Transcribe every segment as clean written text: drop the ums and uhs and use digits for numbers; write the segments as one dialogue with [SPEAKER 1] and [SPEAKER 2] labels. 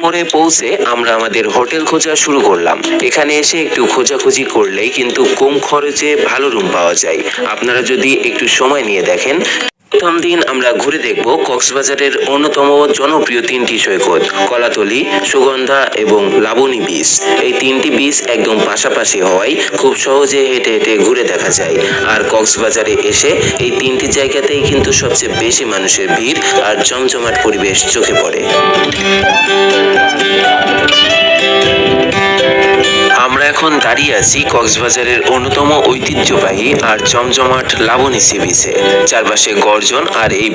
[SPEAKER 1] শহরে পৌঁছে আমরা আমাদের হোটেল খোঁজা শুরু করলাম। এখানে এসে একটু খোঁজাখুঁজি করলেই কিন্তু কম খরচে ভালো রুম পাওয়া যায়। আপনারা যদি একটু সময় নিয়ে দেখেন। প্রথম দিন আমরা ঘুরে দেখব কক্সবাজারের অন্যতম জনপ্রিয় তিনটি সৈকত, কলাতলি, সুগন্ধা এবং লাবণী বিচ। এই তিনটি বিচ একদম পাশাপাশি হওয়ায় খুব সহজে হেঁটে হেঁটে ঘুরে দেখা যায়। আর কক্সবাজারে এসে এই তিনটি জায়গাতেই কিন্তু সবচেয়ে বেশি মানুষের ভিড় আর জমজমাট পরিবেশ চোখে পড়ে। আমরা এখন দাঁড়িয়ে আছি কক্সবাজারের অন্যতম ঐতিহ্যবাহী আর জমজমাট লাবণী সি বিচে। চারপাশে গর্জন আর এই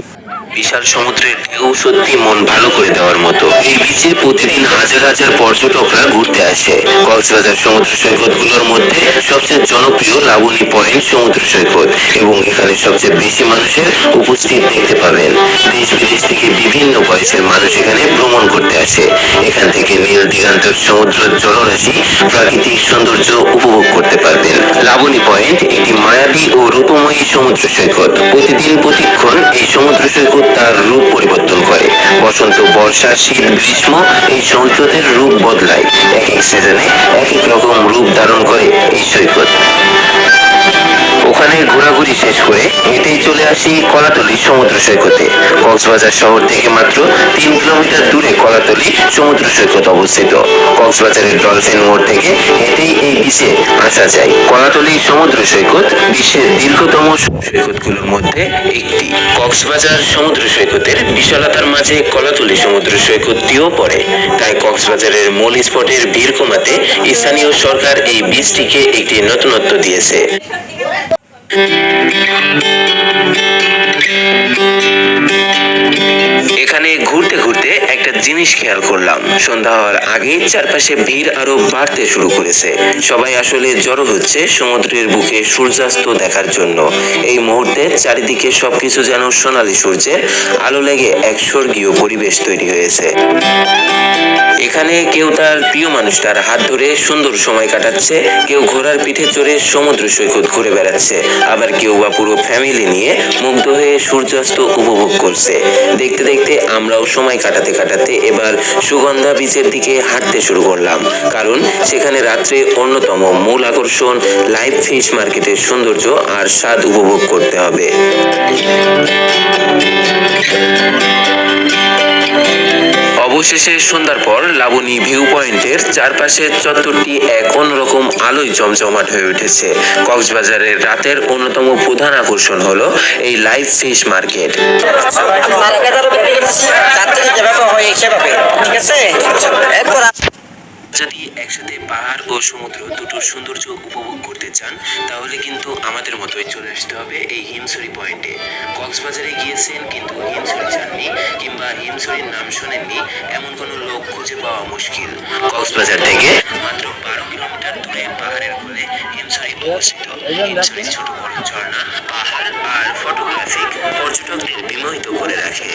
[SPEAKER 1] বিশাল সমুদ্রের ঢেউ সত্যি মন ভালো করে দেওয়ার মতো। এই বিচে প্রতিদিন হাজার হাজার পর্যটকরা ঘুরতে আসে। কক্সবাজার সমুদ্র সৈকতগুলোর মধ্যে সবচেয়ে জনপ্রিয় লাবণী পয়েন্ট সমুদ্র সৈকত এবং এখানে সবচেয়ে বেশি মানুষের উপস্থিত দেখতে পাবেন। দেশ বিদেশ থেকে বিভিন্ন বয়সের মানুষ এখানে ভ্রমণ করতে আসে। এখান থেকে নীল দিগান্তর সমুদ্র জলরাশি, প্রাকৃতিক সৌন্দর্য উপভোগ করতে পারবেন। লাবণী পয়েন্ট একটি মায়াবী ও রূপময়ী সমুদ্র সৈকত। প্রতিদিন প্রতিক্ষণ এই সমুদ্র সৈকত তার রূপ পরিবর্তন করে। বসন্ত, বর্ষা, শীত, গ্রীষ্ম এই সৈকতের রূপ বদলায়। এক এক সিজনে এক এক রকম রূপ ধারণ করে এই সৈকত। ওখানে ঘোরাঘুরি শেষ করে হেঁটেই চলে আসি কলাতলি সমুদ্র সৈকতে। কক্সবাজার শহর থেকে মাত্র 3 কিলোমিটার দূরে কলাতলি সমুদ্র সৈকত অবস্থিত। কক্সবাজারের ডলফিন মোড় থেকে হেঁটেই এই বিচে আসা যায়। কলাতলি সমুদ্র সৈকত বিশ্বের দীর্ঘতম সৈকতগুলোর মধ্যে একটি। কক্সবাজার সমুদ্র সৈকতের বিশালতার মাঝে কলাতলি সমুদ্র সৈকতটিও পড়ে। তাই কক্সবাজারের মূল স্পটের ভিড় কমাতে স্থানীয় সরকার এই বিচটিকে একটি নতুনত্ব দিয়েছে। এখানে ঘুরতে ঘুরতে একটা জিনিস খেয়াল করলাম, সন্ধ্যা হওয়ার আগেই চারপাশে ভিড় আরো বাড়তে শুরু করেছে। সবাই আসলে জড়ো হচ্ছে সমুদ্রের বুকে সূর্যাস্ত দেখার জন্য। এই মুহূর্তে চারিদিকে সবকিছু যেন সোনালী সূর্যের আলো লেগে এক স্বর্গীয় পরিবেশ তৈরি হয়েছে। এখানে কেউ তার প্রিয় মানুষটার হাত ধরে সুন্দর সময় কাটাচ্ছে, কেউ ঘোড়ার পিঠে চড়ে সমুদ্র সৈকত ঘুরে বেড়াচ্ছে, আবার কেউ বা পুরো ফ্যামিলি নিয়ে মুগ্ধ হয়ে সূর্যাস্ত উপভোগ করছে। দেখতে দেখতে আমরাও সময় কাটাতে কাটাতে এবার সুগন্ধা বিচের দিকে হাঁটতে শুরু করলাম, কারণ সেখানে রাত্রে অন্যতম মূল আকর্ষণ লাইভ ফিশ মার্কেটের সৌন্দর্য আর স্বাদ উপভোগ করতে হবে। অবশেষে সন্ধ্যার পর লাবণী ভিউ পয়েন্টের চারপাশের চত্বরটি এক অন্যরকম আলোয় জমজমাট হয়ে উঠেছে। কক্সবাজারের রাতের অন্যতম প্রধান আকর্ষণ হলো এই লাইভ ফিশ মার্কেট। যদি একসাথে পাহাড় ও সমুদ্র দুটোর সৌন্দর্য উপভোগ করতে চান তাহলে কিন্তু আমাদের মতোই চলে আসতে হবে এই হিমছড়ি পয়েন্টে। কক্সবাজারে গিয়েছেন কিন্তু হিমছড়ি যাননি কিংবা হিমছড়ির নাম শোনেননি এমন কোনো লোক খুঁজে পাওয়া মুশকিল। কক্সবাজার থেকে মাত্র 12 কিলোমিটার দূরে পাহাড়ের কোলে হিমছড়ি অবস্থিত। হিমছড়ির ছোট বড় ঝর্ণা, পাহাড় আর ফটোগ্রাফিক পর্যটকদের বিমোহিত করে রাখে।